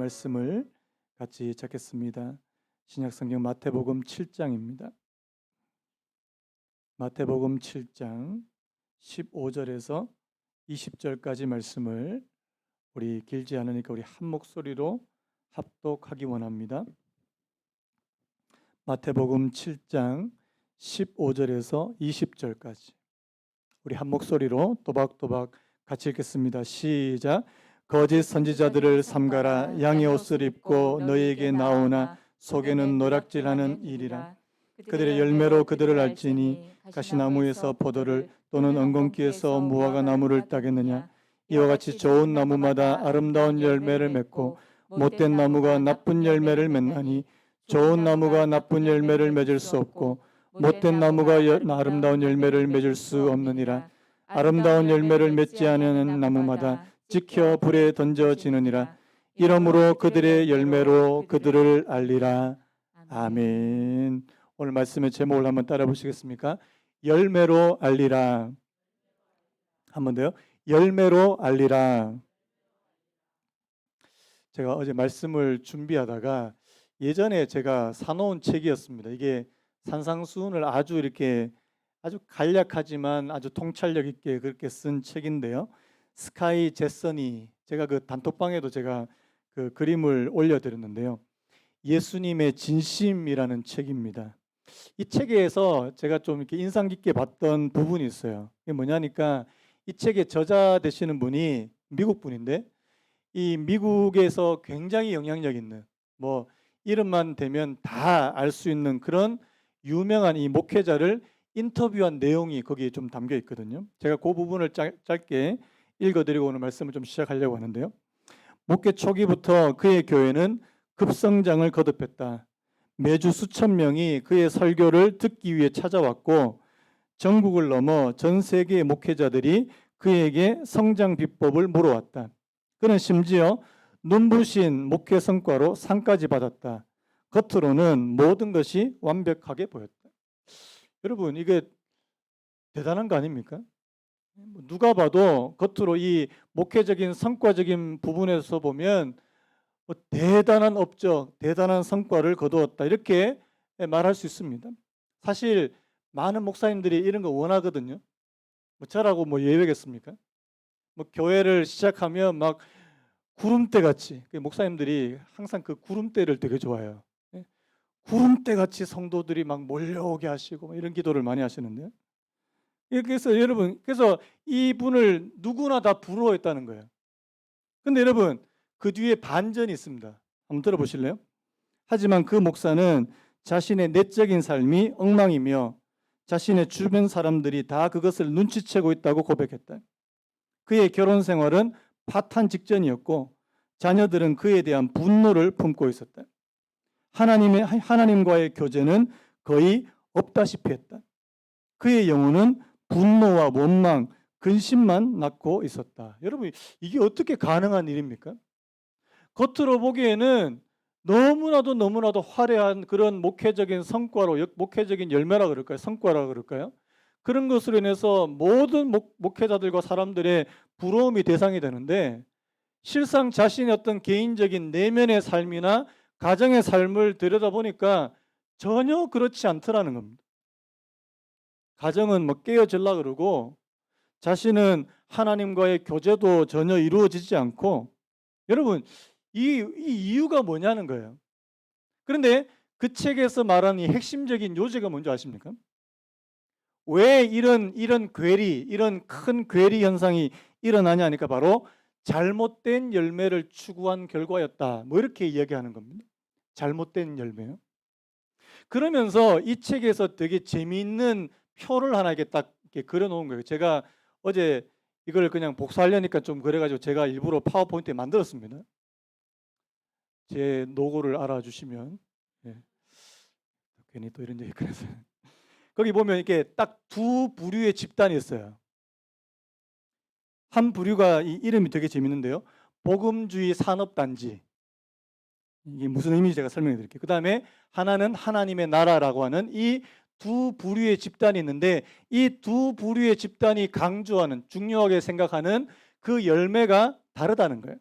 말씀을 같이 찾겠습니다. 신약성경 마태복음 7장입니다. 마태복음 7장 15절에서 20절까지 말씀을 우리 길지 않으니까 우리 한 목소리로 합독하기 원합니다. 마태복음 7장 15절에서 20절까지 우리 한 목소리로 또박또박 같이 읽겠습니다. 시작. 거짓 선지자들을 삼가라. 양의 옷을 입고 너희에게 나오나 속에는 노략질하는 일이라. 그들의 열매로 그들을 알지니 가시나무에서 포도를 또는 엉겅퀴에서 무화과 나무를 따겠느냐. 이와 같이 좋은 나무마다 아름다운 열매를 맺고 못된 나무가 나쁜 열매를 맺나니 좋은 나무가 나쁜 열매를 맺을 수 없고 못된 나무가 아름다운 열매를 맺을 수 없느니라. 아름다운 열매를 맺지 않는 나무마다 지켜 불에 던져지느니라. 이러므로 그들의 열매로 그들을 알리라. 아멘. 오늘 말씀의 제목을 한번 따라 보시겠습니까? 열매로 알리라. 한 번 더요. 열매로 알리라. 제가 어제 말씀을 준비하다가 예전에 제가 사놓은 책이었습니다. 이게 산상수훈을 아주 간략하지만 아주 통찰력 있게 그렇게 쓴 책인데요. 스카이 제서니, 제가 그 단톡방에도 제가 그 그림을 올려드렸는데요. 예수님의 진심이라는 책입니다. 이 책에서 제가 좀 이렇게 인상 깊게 봤던 부분이 있어요. 이게 뭐냐니까 이 책의 저자 되시는 분이 미국 분인데 이 미국에서 굉장히 영향력 있는 뭐 이름만 대면 다 알 수 있는 그런 유명한 이 목회자를 인터뷰한 내용이 거기에 좀 담겨 있거든요. 제가 그 부분을 짧게 읽어드리고 오늘 말씀을 좀 시작하려고 하는데요. 목회 초기부터 그의 교회는 급성장을 거듭했다. 매주 수천 명이 그의 설교를 듣기 위해 찾아왔고 전국을 넘어 전 세계의 목회자들이 그에게 성장 비법을 물어왔다. 그는 심지어 눈부신 목회 성과로 상까지 받았다. 겉으로는 모든 것이 완벽하게 보였다. 여러분, 이게 대단한 거 아닙니까? 누가 봐도 겉으로 이 목회적인 성과적인 부분에서 보면 뭐 대단한 업적, 대단한 성과를 거두었다 이렇게 말할 수 있습니다. 사실 많은 목사님들이 이런 거 원하거든요. 뭐 저라고 뭐 예외겠습니까? 뭐 교회를 시작하면 막 구름대 같이 목사님들이 항상 그 구름대를 되게 좋아해요. 구름대 같이 성도들이 막 몰려오게 하시고 이런 기도를 많이 하시는데요. 그래서 여러분, 그래서 이분을 누구나 다 부러워했다는 거예요. 근데 여러분, 그 뒤에 반전이 있습니다. 한번 들어보실래요? 하지만 그 목사는 자신의 내적인 삶이 엉망이며 자신의 주변 사람들이 다 그것을 눈치채고 있다고 고백했다. 그의 결혼 생활은 파탄 직전이었고 자녀들은 그에 대한 분노를 품고 있었다. 하나님과의 교제는 거의 없다시피 했다. 그의 영혼은 분노와 원망, 근심만 낳고 있었다. 여러분, 이게 어떻게 가능한 일입니까? 겉으로 보기에는 너무나도 화려한 그런 목회적인 성과로, 목회적인 열매라 그럴까요? 성과라 그럴까요? 그런 것으로 인해서 모든 목회자들과 사람들의 부러움이 대상이 되는데 실상 자신의 어떤 개인적인 내면의 삶이나 가정의 삶을 들여다보니까 전혀 그렇지 않더라는 겁니다. 가정은 뭐 깨어질라 그러고 자신은 하나님과의 교제도 전혀 이루어지지 않고 여러분 이 이유가 뭐냐는 거예요. 그런데 그 책에서 말하는 이 핵심적인 요지가 뭔지 아십니까? 왜 이런 괴리, 이런 큰 괴리 현상이 일어나냐 하니까 바로 잘못된 열매를 추구한 결과였다. 뭐 이렇게 이야기하는 겁니다. 잘못된 열매요. 그러면서 이 책에서 되게 재미있는 표를 하나 이렇게 딱 이렇게 그려놓은 거예요. 제가 어제 이걸 그냥 복사하려니까 좀 그래가지고 제가 일부러 파워포인트에 만들었습니다. 제 노고를 알아주시면 괜히 또 이런 얘기 그래서 거기 보면 이렇게 딱 두 부류의 집단이 있어요. 한 부류가 이 이름이 되게 재밌는데요. 복음주의 산업단지. 이게 무슨 의미인지 제가 설명해 드릴게요. 그 다음에 하나는 하나님의 나라라고 하는 이 두 부류의 집단이 있는데 이 두 부류의 집단이 강조하는 중요하게 생각하는 그 열매가 다르다는 거예요.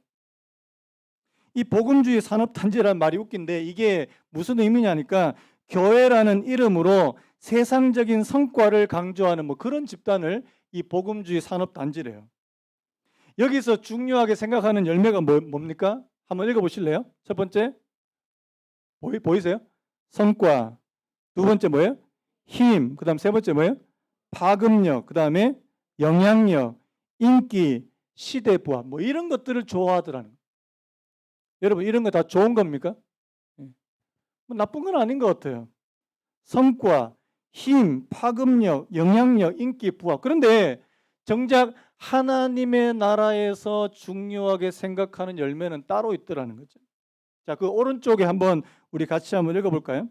이 복음주의 산업단지라는 말이 웃긴데 이게 무슨 의미냐니까 교회라는 이름으로 세상적인 성과를 강조하는 뭐 그런 집단을 이 복음주의 산업단지래요. 여기서 중요하게 생각하는 열매가 뭡니까? 한번 읽어보실래요? 첫 번째 보이세요? 성과. 두 번째 뭐예요? 힘. 그 다음 세 번째 뭐예요? 파급력. 그 다음에 영향력, 인기, 시대 부합. 뭐 이런 것들을 좋아하더라는 거예요. 여러분 이런 거 다 좋은 겁니까? 뭐 나쁜 건 아닌 것 같아요. 성과, 힘, 파급력, 영향력, 인기, 부합. 그런데 정작 하나님의 나라에서 중요하게 생각하는 열매는 따로 있더라는 거죠. 자, 그 오른쪽에 한번 우리 같이 한번 읽어볼까요?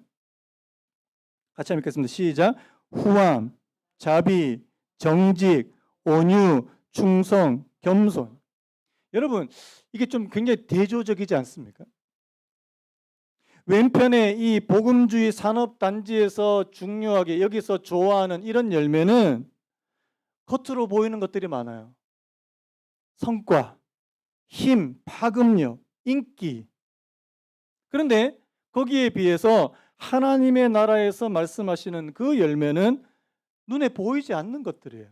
같이 한번 읽겠습니다. 시작. 후함, 자비, 정직, 온유, 충성, 겸손. 여러분 이게 좀 굉장히 대조적이지 않습니까? 왼편에 이 복음주의 산업단지에서 중요하게 여기서 좋아하는 이런 열매는 겉으로 보이는 것들이 많아요. 성과, 힘, 파급력, 인기. 그런데 거기에 비해서 하나님의 나라에서 말씀하시는 그 열매는 눈에 보이지 않는 것들이에요.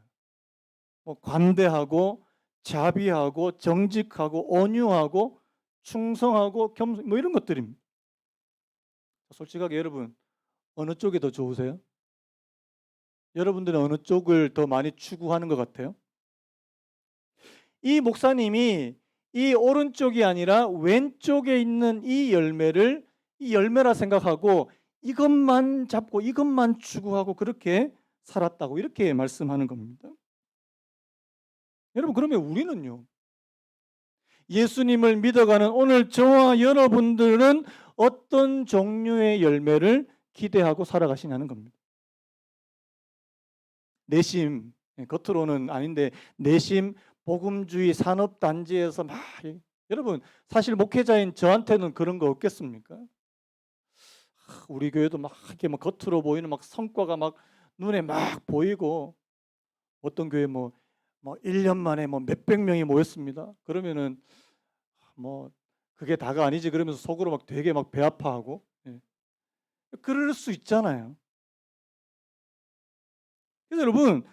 뭐 관대하고 자비하고 정직하고 온유하고 충성하고 겸손 뭐 이런 것들입니다. 솔직하게 여러분 어느 쪽이 더 좋으세요? 여러분들은 어느 쪽을 더 많이 추구하는 것 같아요? 이 목사님이 이 오른쪽이 아니라 왼쪽에 있는 이 열매를 이 열매라 생각하고 이것만 잡고 이것만 추구하고 그렇게 살았다고 이렇게 말씀하는 겁니다. 여러분 그러면 우리는요? 예수님을 믿어가는 오늘 저와 여러분들은 어떤 종류의 열매를 기대하고 살아가시냐는 겁니다. 내심 겉으로는 아닌데 내심 복음주의 산업단지에서 막 여러분 사실 목회자인 저한테는 그런 거 없겠습니까? 우리 교회도 막 이렇게 막 겉으로 보이는 막 성과가 막 눈에 막 보이고 어떤 교회 뭐 1년 만에 뭐 몇백 명이 모였습니다. 그러면은 뭐 그게 다가 아니지 그러면서 속으로 막 되게 막 배 아파하고 그럴 수 있잖아요. 그래서 여러분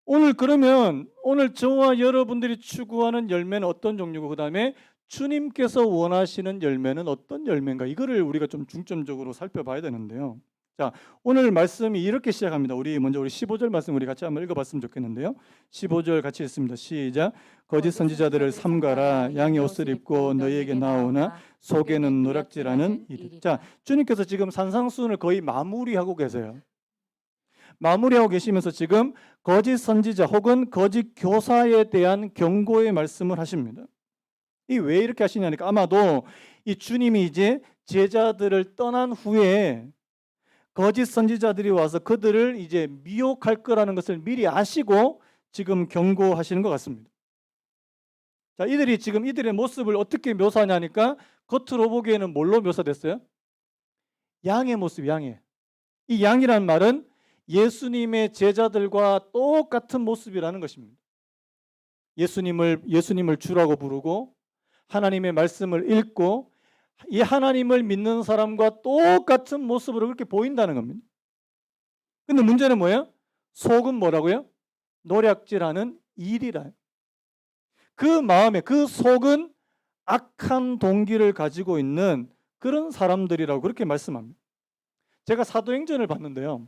오늘 그러면 오늘 저와 여러분들이 추구하는 열매는 어떤 종류고 그다음에 주님께서 원하시는 열매는 어떤 열매인가 이거를 우리가 좀 중점적으로 살펴봐야 되는데요. 자, 오늘 말씀이 이렇게 시작합니다. 우리 먼저 우리 15절 말씀 우리 같이 한번 읽어봤으면 좋겠는데요. 15절 같이 읽습니다. 시작. 거짓 선지자들을 삼가라. 양의 옷을 입고 너희에게 나오나 속에는 노략질하는 이들. 자, 주님께서 지금 산상수훈을 거의 마무리하고 계세요. 마무리하고 계시면서 지금 거짓 선지자 혹은 거짓 교사에 대한 경고의 말씀을 하십니다. 이 왜 이렇게 하시냐니까 아마도 이 주님이 이제 제자들을 떠난 후에 거짓 선지자들이 와서 그들을 이제 미혹할 거라는 것을 미리 아시고 지금 경고하시는 것 같습니다. 자, 이들이 지금 이들의 모습을 어떻게 묘사하냐니까 겉으로 보기에는 뭘로 묘사됐어요? 양의 모습, 양의. 이 양이란 말은 예수님의 제자들과 똑같은 모습이라는 것입니다. 예수님을 주라고 부르고 하나님의 말씀을 읽고 이 하나님을 믿는 사람과 똑같은 모습으로 그렇게 보인다는 겁니다. 근데 문제는 뭐예요? 속은 뭐라고요? 노략질하는 일이라. 그 마음에 그 속은 악한 동기를 가지고 있는 그런 사람들이라고 그렇게 말씀합니다. 제가 사도행전을 봤는데요.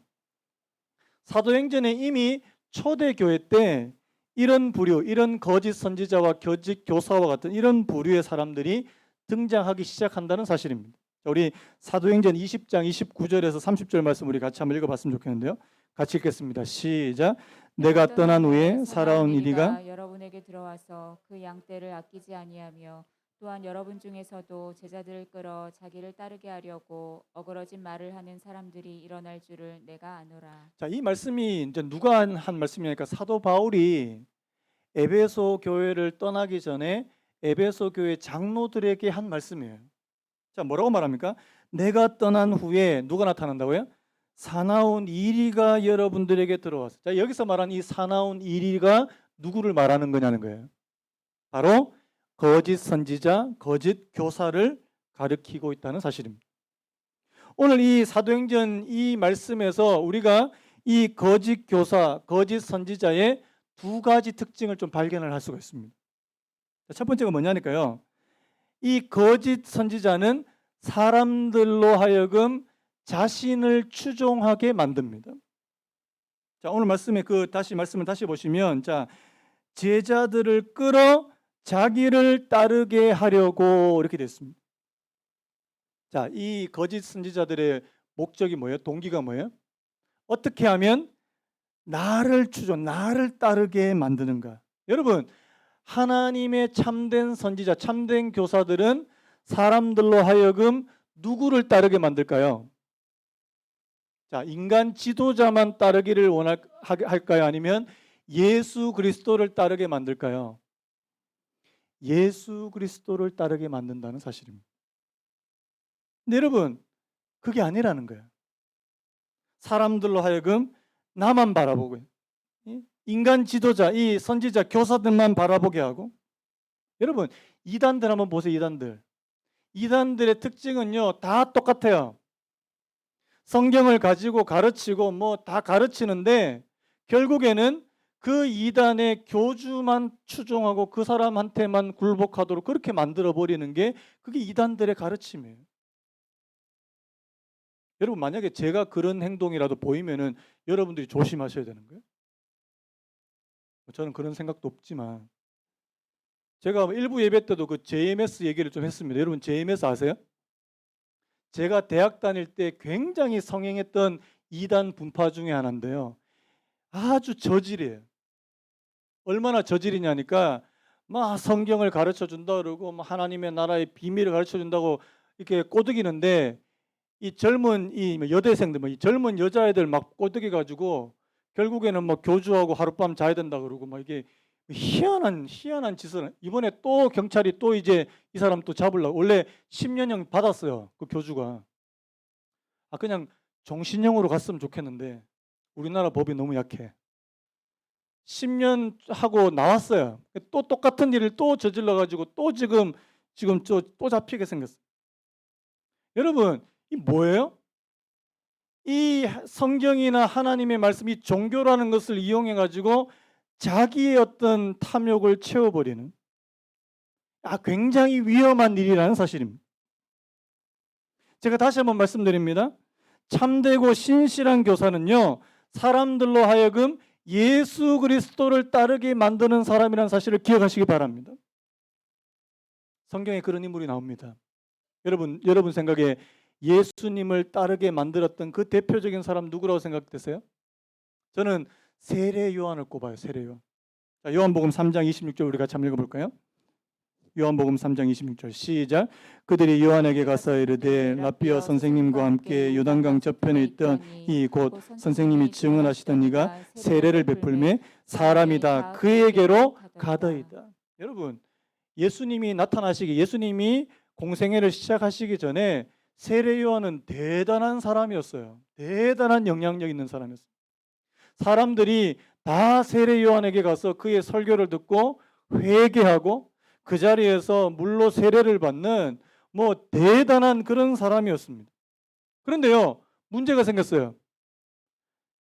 사도행전에 이미 초대교회 때 이런 부류, 이런 거짓 선지자와 거짓 교사와 같은 이런 부류의 사람들이 등장하기 시작한다는 사실입니다. 우리 사도행전 20장 29절에서 30절 말씀 우리 같이 한번 읽어봤으면 좋겠는데요. 같이 읽겠습니다. 시작. 내가 떠난 후에 살아온 이리가 여러분에게 들어와서 그 양떼를 아끼지 아니하며 또한 여러분 중에서도 제자들을 끌어 자기를 따르게 하려고 어그러진 말을 하는 사람들이 일어날 줄을 내가 아노라. 자, 이 말씀이 이제 누가 한 말씀이니까 사도 바울이 에베소 교회를 떠나기 전에 에베소 교회 장로들에게 한 말씀이에요. 자, 뭐라고 말합니까? 내가 떠난 후에 누가 나타난다고요? 사나운 이리가 여러분들에게 들어왔어요. 자, 여기서 말한 이 사나운 이리가 누구를 말하는 거냐는 거예요. 바로 거짓 선지자, 거짓 교사를 가리키고 있다는 사실입니다. 오늘 이 사도행전 이 말씀에서 우리가 이 거짓 교사, 거짓 선지자의 두 가지 특징을 좀 발견을 할 수가 있습니다. 첫 번째가 뭐냐니까요. 이 거짓 선지자는 사람들로 하여금 자신을 추종하게 만듭니다. 자, 오늘 말씀에 말씀을 다시 보시면, 자, 제자들을 끌어 자기를 따르게 하려고 이렇게 됐습니다. 자, 이 거짓 선지자들의 목적이 뭐예요? 동기가 뭐예요? 어떻게 하면 나를 나를 따르게 만드는가? 여러분, 하나님의 참된 선지자, 참된 교사들은 사람들로 하여금 누구를 따르게 만들까요? 자, 인간 지도자만 따르기를 할까요? 아니면 예수 그리스도를 따르게 만들까요? 예수 그리스도를 따르게 만든다는 사실입니다. 근데 여러분, 그게 아니라는 거예요. 사람들로 하여금 나만 바라보고, 인간 지도자, 이 선지자, 교사들만 바라보게 하고. 여러분, 이단들 한번 보세요. 이단들의 특징은요, 다 똑같아요. 성경을 가지고 가르치고 뭐 다 가르치는데 결국에는 그 이단의 교주만 추종하고 그 사람한테만 굴복하도록 그렇게 만들어 버리는 게 그게 이단들의 가르침이에요. 여러분, 만약에 제가 그런 행동이라도 보이면은 여러분들이 조심하셔야 되는 거예요. 저는 그런 생각도 없지만, 제가 일부 예배 때도 그 JMS 얘기를 좀 했습니다. 여러분, JMS 아세요? 제가 대학 다닐 때 굉장히 성행했던 이단 분파 중에 하나인데요. 아주 저질이에요. 얼마나 저질이냐니까 막 성경을 가르쳐 준다 그러고 뭐 하나님의 나라의 비밀을 가르쳐 준다고 이렇게 꼬드기는데, 이 젊은 이 여대생들, 이 젊은 여자애들 막 꼬드겨 가지고 결국에는 뭐 교주하고 하룻밤 자야 된다 그러고 막 이게 희한한 짓을. 이번에 또 경찰이 또 이제 이 사람 또 잡으려고, 원래 10년형 받았어요, 그 교주가. 그냥 종신형으로 갔으면 좋겠는데 우리나라 법이 너무 약해. 10년 하고 나왔어요. 또 똑같은 일을 또 저질러 가지고 또 지금 또 잡히게 생겼어요. 여러분, 이 뭐예요? 이 성경이나 하나님의 말씀, 이 종교라는 것을 이용해 가지고 자기의 어떤 탐욕을 채워버리는, 굉장히 위험한 일이라는 사실입니다. 제가 다시 한번 말씀드립니다. 참되고 신실한 교사는요, 사람들로 하여금 예수 그리스도를 따르게 만드는 사람이라는 사실을 기억하시기 바랍니다. 성경에 그런 인물이 나옵니다. 여러분 생각에 예수님을 따르게 만들었던 그 대표적인 사람 누구라고 생각되세요? 저는 세례 요한을 꼽아요. 세례 요한. 자, 요한복음 3장 26절 우리 같이 한번 읽어볼까요? 요한복음 3장 26절 시작. 그들이 요한에게 가서 이르되 랍비여, 선생님과 함께 요단강 저편에 있던 이 곧 선생님이 증언하시던 이가 세례를 베풀매 사람이 다 그에게로 가더이다. 여러분, 예수님이 예수님이 공생애를 시작하시기 전에 세례 요한은 대단한 사람이었어요. 대단한 영향력 있는 사람이었어요. 사람들이 다 세례 요한에게 가서 그의 설교를 듣고 회개하고 그 자리에서 물로 세례를 받는 뭐 대단한 그런 사람이었습니다. 그런데요, 문제가 생겼어요.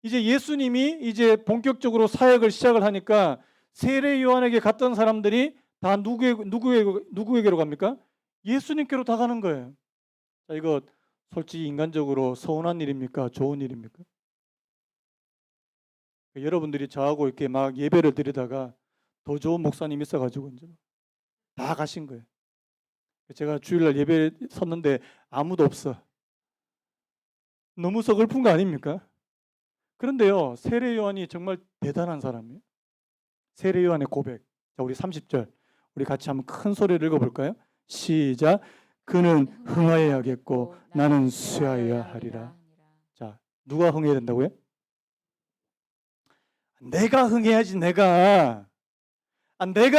이제 예수님이 이제 본격적으로 사역을 시작을 하니까 세례 요한에게 갔던 사람들이 다 누구에게로 갑니까? 예수님께로 다 가는 거예요. 자, 이거 솔직히 인간적으로 서운한 일입니까? 좋은 일입니까? 여러분들이 저하고 이렇게 막 예배를 드리다가 더 좋은 목사님 있어가지고 이제 다 가신 거예요. 제가 주일날 예배 섰는데 아무도 없어. 너무 서글픈 거 아닙니까? 그런데요, 세례 요한이 정말 대단한 사람이에요. 세례 요한의 고백. 자, 우리 30절 우리 같이 한번 큰 소리를 읽어볼까요? 시작. 그는 흥하여야겠고 나는 쇠하여야 하리라. 자, 누가 흥해야 된다고요? 내가 흥해야지. 내가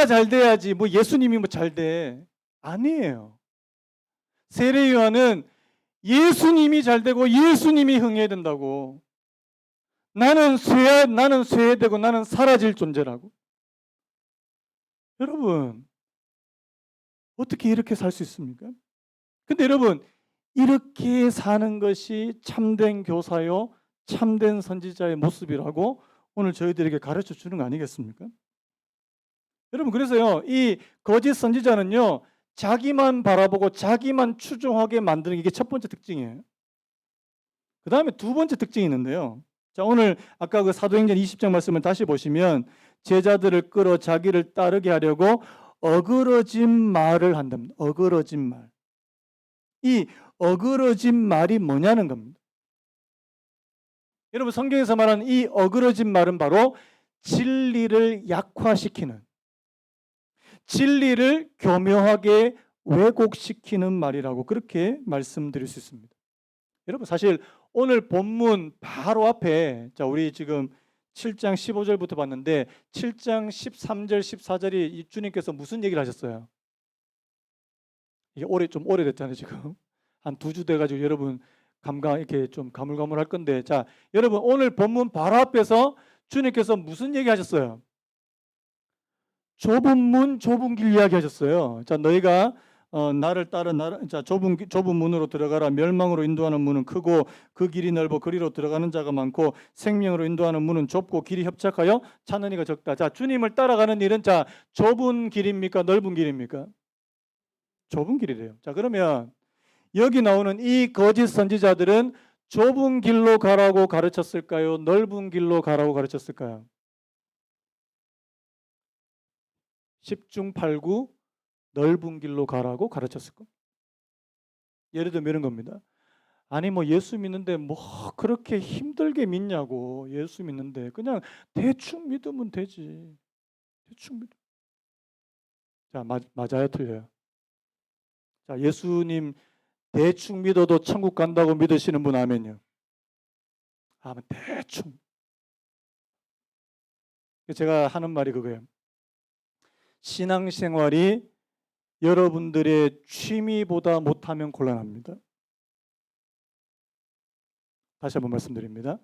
잘 돼야지. 뭐 예수님이 뭐 잘 돼. 아니에요. 세례 요한은 예수님이 잘 되고 예수님이 흥해야 된다고. 나는 쇠되고 나는 사라질 존재라고. 여러분, 어떻게 이렇게 살 수 있습니까? 근데 여러분, 이렇게 사는 것이 참된 교사요, 참된 선지자의 모습이라고 오늘 저희들에게 가르쳐 주는 거 아니겠습니까? 여러분, 그래서요, 이 거짓 선지자는요, 자기만 바라보고 자기만 추종하게 만드는 게 첫 번째 특징이에요. 그 다음에 두 번째 특징이 있는데요. 자, 오늘 아까 그 사도행전 20장 말씀을 다시 보시면 제자들을 끌어 자기를 따르게 하려고 어그러진 말을 한답니다. 어그러진 말. 이 어그러진 말이 뭐냐는 겁니다. 여러분, 성경에서 말하는 이 어그러진 말은 바로 진리를 약화시키는, 진리를 교묘하게 왜곡시키는 말이라고 그렇게 말씀드릴 수 있습니다. 여러분, 사실 오늘 본문 바로 앞에, 자, 우리 지금 7장 15절부터 봤는데 7장 13절 14절이 주님께서 무슨 얘기를 하셨어요? 이게 좀 오래됐잖아요. 지금 한 2주 돼가지고 여러분 이렇게 좀 가물가물할 건데, 자, 여러분 오늘 본문 바로 앞에서 주님께서 무슨 얘기 하셨어요? 좁은 문 좁은 길 이야기 하셨어요. 자, 너희가 나를 따라 자, 좁은 문으로 들어가라. 멸망으로 인도하는 문은 크고 그 길이 넓어 그리로 들어가는 자가 많고 생명으로 인도하는 문은 좁고 길이 협착하여 찾는 이가 적다. 자, 주님을 따라가는 일은 자, 좁은 길입니까? 넓은 길입니까? 좁은 길이래요. 자, 그러면 여기 나오는 이 거짓 선지자들은 좁은 길로 가라고 가르쳤을까요? 넓은 길로 가라고 가르쳤을까요? 10중 8구 넓은 길로 가라고 가르쳤을 겁니다. 예를 들면 이런 겁니다. 아니 뭐 예수 믿는데 뭐 그렇게 힘들게 믿냐고. 예수 믿는데 그냥 대충 믿으면 되지. 대충 믿. 자, 맞아요, 틀려요? 자, 예수님 대충 믿어도 천국 간다고 믿으시는 분 아멘요. 아멘. 대충. 제가 하는 말이 그거예요. 신앙생활이 여러분들의 취미보다 못하면 곤란합니다. 다시 한번 말씀드립니다.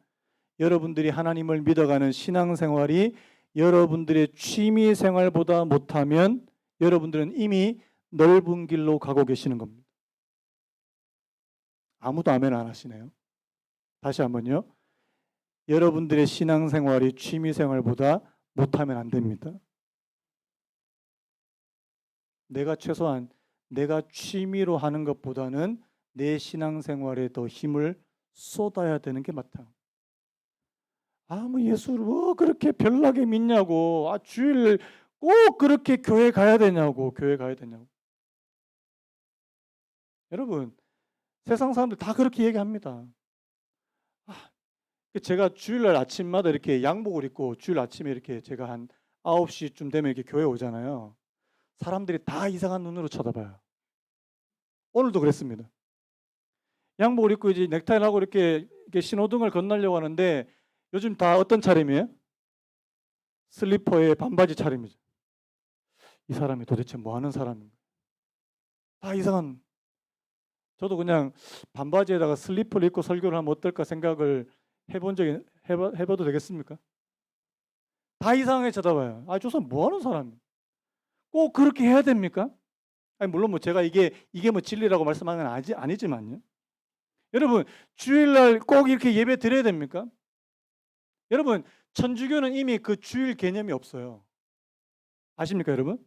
여러분들이 하나님을 믿어가는 신앙생활이 여러분들의 취미생활보다 못하면 여러분들은 이미 넓은 길로 가고 계시는 겁니다. 아무도 아멘 안 하시네요. 다시 한번요. 여러분들의 신앙생활이 취미생활보다 못하면 안 됩니다. 최소한 내가 취미로 하는 것보다는 내 신앙생활에 더 힘을 쏟아야 되는 게 맞다. 뭐 예수를 뭐 그렇게 별나게 믿냐고. 주일 꼭 그렇게 교회 가야 되냐고. 교회 가야 되냐고. 여러분, 세상 사람들 다 그렇게 얘기합니다. 제가 주일날 아침마다 이렇게 양복을 입고 주일 아침에 이렇게 제가 한 9시쯤 되면 이렇게 교회 오잖아요. 사람들이 다 이상한 눈으로 쳐다봐요. 오늘도 그랬습니다. 양복을 입고 이제 넥타이를 하고 이렇게 신호등을 건너려고 하는데 요즘 다 어떤 차림이에요? 슬리퍼에 반바지 차림이죠. 이 사람이 도대체 뭐 하는 사람인가? 다 이상한. 저도 그냥 반바지에다가 슬리퍼를 입고 설교를 하면 어떨까 생각을 해봐도 되겠습니까? 다 이상하게 쳐다봐요. 저 사람 뭐 하는 사람이에요? 꼭 그렇게 해야 됩니까? 물론 뭐 제가 이게 뭐 진리라고 말씀하는 건 아니지만요. 여러분, 주일날 꼭 이렇게 예배 드려야 됩니까? 여러분, 천주교는 이미 그 주일 개념이 없어요. 아십니까, 여러분?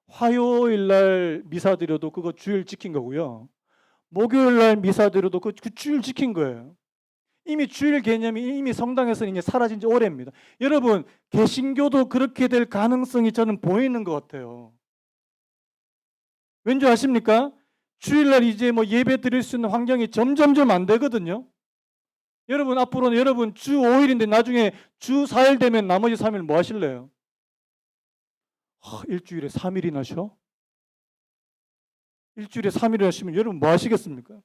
화요일날 미사 드려도 그거 주일 지킨 거고요. 목요일날 미사 드려도 그 주일 지킨 거예요. 이미 주일 개념이 이미 성당에서는 이제 사라진 지 오래입니다. 여러분, 개신교도 그렇게 될 가능성이 저는 보이는 것 같아요. 왠지 아십니까? 주일날 이제 뭐 예배 드릴 수 있는 환경이 점점점 안 되거든요. 여러분, 앞으로는 여러분 주 5일인데 나중에 주 4일 되면 나머지 3일 뭐 하실래요? 일주일에 3일이나 쉬어? 일주일에 3일이나 하시면 여러분 뭐 하시겠습니까?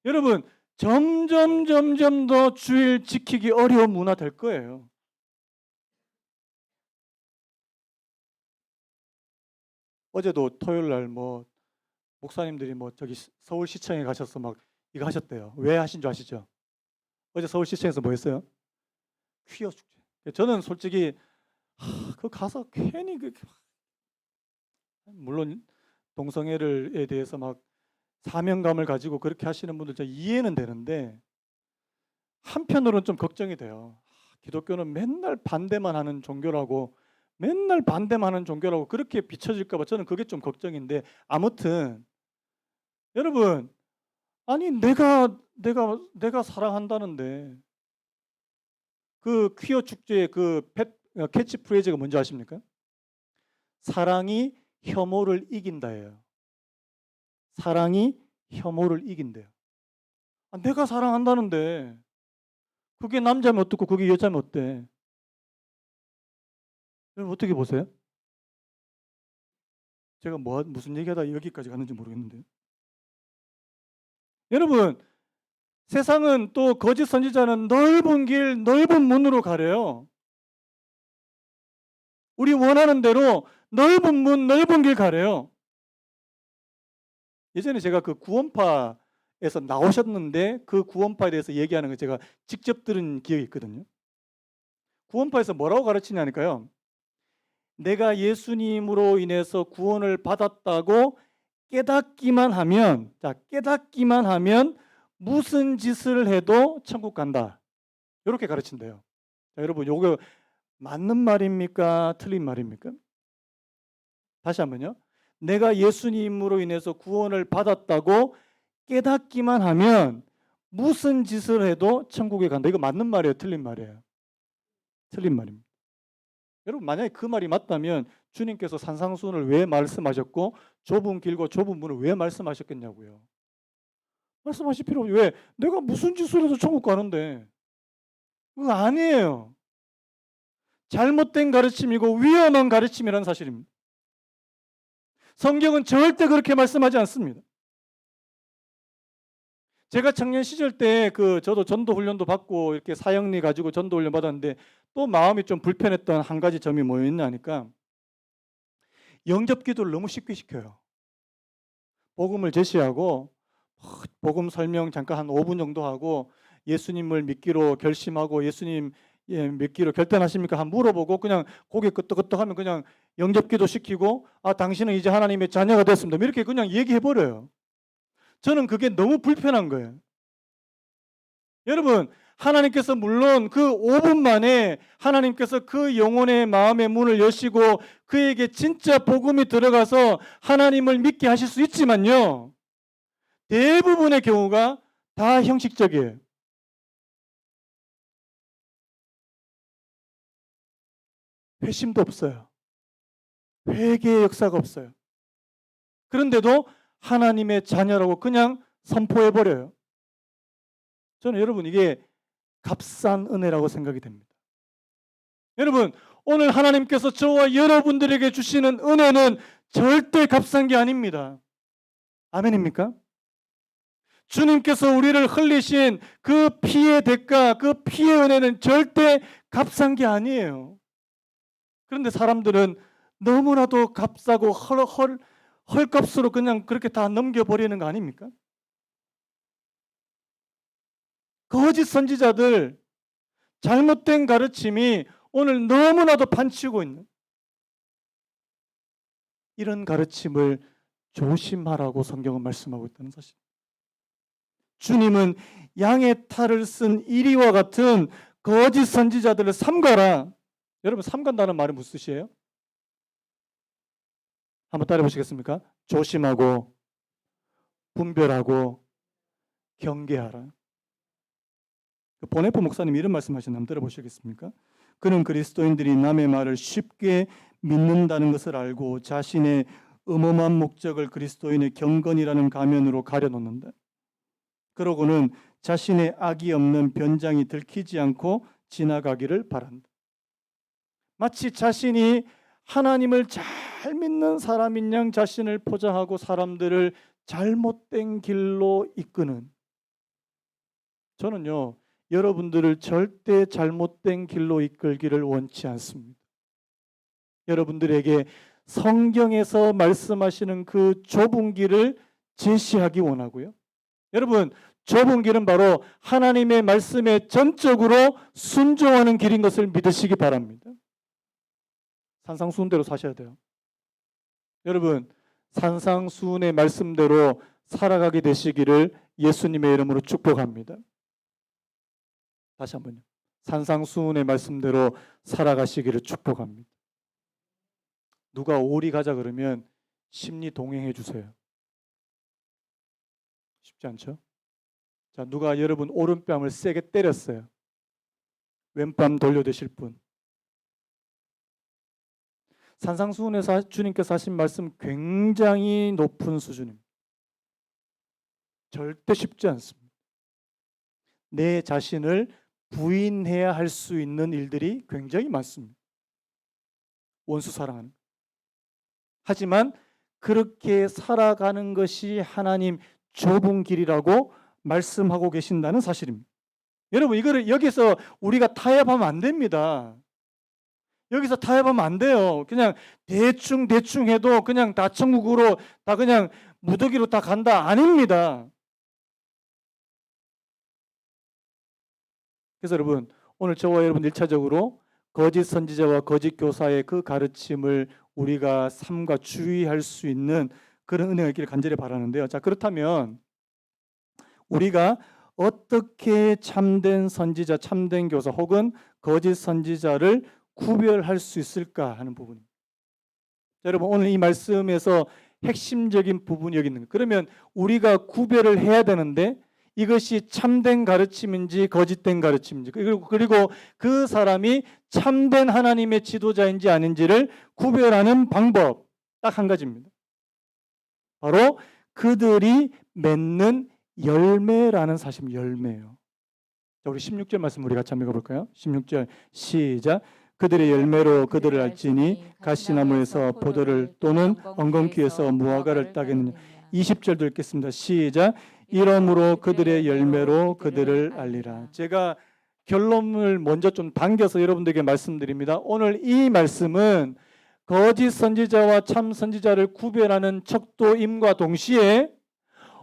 여러분, 점점 더 주일 지키기 어려운 문화 될 거예요. 어제도 토요일 날 뭐 목사님들이 뭐 저기 서울시청에 가셔서 막 이거 하셨대요. 왜 하신 줄 아시죠? 어제 서울시청에서 뭐 했어요? 퀴어 축제. 저는 솔직히 그 가서 괜히 물론 동성애를에 대해서 막 사명감을 가지고 그렇게 하시는 분들 저 이해는 되는데 한편으로는 좀 걱정이 돼요. 기독교는 맨날 반대만 하는 종교라고 맨날 반대만 하는 종교라고 그렇게 비춰질까 봐 저는 그게 좀 걱정인데 아무튼 여러분 아니 내가 사랑한다는데 그 퀴어 축제의 캐치프레이즈가 뭔지 아십니까? 사랑이 혐오를 이긴다예요. 사랑이 혐오를 이긴대요. 아, 내가 사랑한다는데 그게 남자면 어떻고 그게 여자면 어때? 여러분 어떻게 보세요? 제가 무슨 얘기하다 여기까지 갔는지 모르겠는데요. 여러분 세상은 또 거짓 선지자는 넓은 길 넓은 문으로 가래요. 우리 원하는 대로 넓은 문 넓은 길 가래요. 예전에 제가 그 구원파에서 나오셨는데 그 구원파에 대해서 얘기하는 거 제가 직접 들은 기억이 있거든요. 구원파에서 뭐라고 가르치냐니까요. 내가 예수님으로 인해서 구원을 받았다고 깨닫기만 하면, 자, 깨닫기만 하면 무슨 짓을 해도 천국 간다. 이렇게 가르친대요. 자, 여러분, 요거 맞는 말입니까? 틀린 말입니까? 다시 한번요. 내가 예수님으로 인해서 구원을 받았다고 깨닫기만 하면 무슨 짓을 해도 천국에 간다. 이거 맞는 말이에요? 틀린 말이에요? 틀린 말입니다. 여러분 만약에 그 말이 맞다면 주님께서 산상수훈을 왜 말씀하셨고 좁은 길과 좁은 문을 왜 말씀하셨겠냐고요. 말씀하실 필요 없어요. 왜? 내가 무슨 짓을 해도 천국 가는데. 그거 아니에요. 잘못된 가르침이고 위험한 가르침이라는 사실입니다. 성경은 절대 그렇게 말씀하지 않습니다. 제가 청년 시절 때 저도 전도 훈련도 받고 이렇게 사역리 가지고 전도 훈련 받았는데 또 마음이 좀 불편했던 한 가지 점이 뭐였냐니까 영접 기도를 너무 쉽게 시켜요. 복음을 제시하고 복음 설명 잠깐 한 5분 정도 하고 예수님을 믿기로 결심하고 예수님 믿기로 결단하십니까? 한번 물어보고 그냥 고개 끄덕끄덕하면 그냥 영접기도 시키고 아 당신은 이제 하나님의 자녀가 됐습니다. 이렇게 그냥 얘기해 버려요. 저는 그게 너무 불편한 거예요. 여러분 하나님께서 물론 그 5분 만에 하나님께서 그 영혼의 마음의 문을 여시고 그에게 진짜 복음이 들어가서 하나님을 믿게 하실 수 있지만요. 대부분의 경우가 다 형식적이에요. 회심도 없어요. 회개의 역사가 없어요. 그런데도 하나님의 자녀라고 그냥 선포해버려요. 저는 여러분 이게 값싼 은혜라고 생각이 됩니다. 여러분 오늘 하나님께서 저와 여러분들에게 주시는 은혜는 절대 값싼 게 아닙니다. 아멘입니까? 주님께서 우리를 흘리신 그 피의 대가, 그 피의 은혜는 절대 값싼 게 아니에요. 그런데 사람들은 너무나도 값싸고 헐값으로 그냥 그렇게 다 넘겨버리는 거 아닙니까? 거짓 선지자들, 잘못된 가르침이 오늘 너무나도 판치고 있는 이런 가르침을 조심하라고 성경은 말씀하고 있다는 사실. 주님은 양의 탈을 쓴 이리와 같은 거짓 선지자들을 삼가라. 여러분 삼간다는 말은 무슨 뜻이에요? 한번 따라해 보시겠습니까? 조심하고 분별하고 경계하라. 보네포 목사님 이런 말씀하신 한번 들어보시겠습니까? 그는 그리스도인들이 남의 말을 쉽게 믿는다는 것을 알고 자신의 음험한 목적을 그리스도인의 경건이라는 가면으로 가려놓는다. 그러고는 자신의 악이 없는 변장이 들키지 않고 지나가기를 바란다. 마치 자신이 하나님을 잘 믿는 사람인 양 자신을 포장하고 사람들을 잘못된 길로 이끄는, 저는요 여러분들을 절대 잘못된 길로 이끌기를 원치 않습니다. 여러분들에게 성경에서 말씀하시는 그 좁은 길을 제시하기 원하고요. 여러분 좁은 길은 바로 하나님의 말씀에 전적으로 순종하는 길인 것을 믿으시기 바랍니다. 산상수훈대로 사셔야 돼요. 여러분, 산상수훈의 말씀대로 살아가게 되시기를 예수님의 이름으로 축복합니다. 다시 한번요. 산상수훈의 말씀대로 살아가시기를 축복합니다. 누가 오리 가자 그러면 심리 동행해 주세요. 쉽지 않죠? 자, 누가 여러분 오른뺨을 세게 때렸어요. 왼뺨 돌려대실 분. 산상수훈에서 주님께서 하신 말씀 굉장히 높은 수준입니다. 절대 쉽지 않습니다. 내 자신을 부인해야 할 수 있는 일들이 굉장히 많습니다. 원수 사랑하는. 하지만 그렇게 살아가는 것이 하나님 좁은 길이라고 말씀하고 계신다는 사실입니다. 여러분, 이거를 여기서 우리가 타협하면 안 됩니다. 여기서 타협하면 안 돼요. 그냥 대충 해도 그냥 다 천국으로 다 그냥 무더기로 다 간다. 아닙니다. 그래서 여러분, 오늘 저와 여러분 1차적으로 거짓 선지자와 거짓 교사의 그 가르침을 우리가 삼가 주의할 수 있는 그런 은혜가 있기를 간절히 바라는데요. 자, 그렇다면 우리가 어떻게 참된 선지자, 참된 교사 혹은 거짓 선지자를 구별할 수 있을까 하는 부분입니다. 여러분, 오늘 이 말씀에서 핵심적인 부분이 여기 있는 거예요. 그러면 우리가 구별을 해야 되는데 이것이 참된 가르침인지 거짓된 가르침인지 그리고 그 사람이 참된 하나님의 지도자인지 아닌지를 구별하는 방법 딱 한 가지입니다. 바로 그들이 맺는 열매라는 사실, 열매예요. 자, 우리 16절 말씀 우리 같이 한번 읽어볼까요? 16절 시작. 그들의 열매로 그들을 알지니 가시나무에서 포도를 또는 엉겅퀴에서 무화과를 따겠느냐. 20절도 읽겠습니다. 시작. 이러므로 그들의 열매로 그들을 알리라. 제가 결론을 먼저 좀 당겨서 여러분들에게 말씀드립니다. 오늘 이 말씀은 거짓 선지자와 참 선지자를 구별하는 척도임과 동시에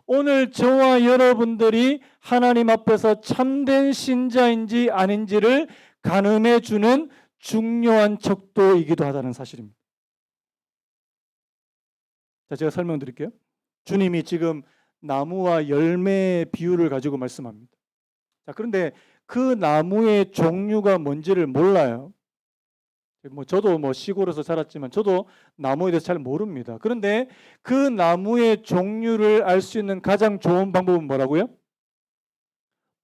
오늘 저와 여러분들이 하나님 앞에서 참된 신자인지 아닌지를 가늠해 주는 중요한 척도이기도 하다는 사실입니다. 자, 제가 설명드릴게요. 주님이 지금 나무와 열매의 비유를 가지고 말씀합니다. 자, 그런데 그 나무의 종류가 뭔지를 몰라요. 저도 시골에서 자랐지만 저도 나무에 대해서 잘 모릅니다. 그런데 그 나무의 종류를 알 수 있는 가장 좋은 방법은 뭐라고요?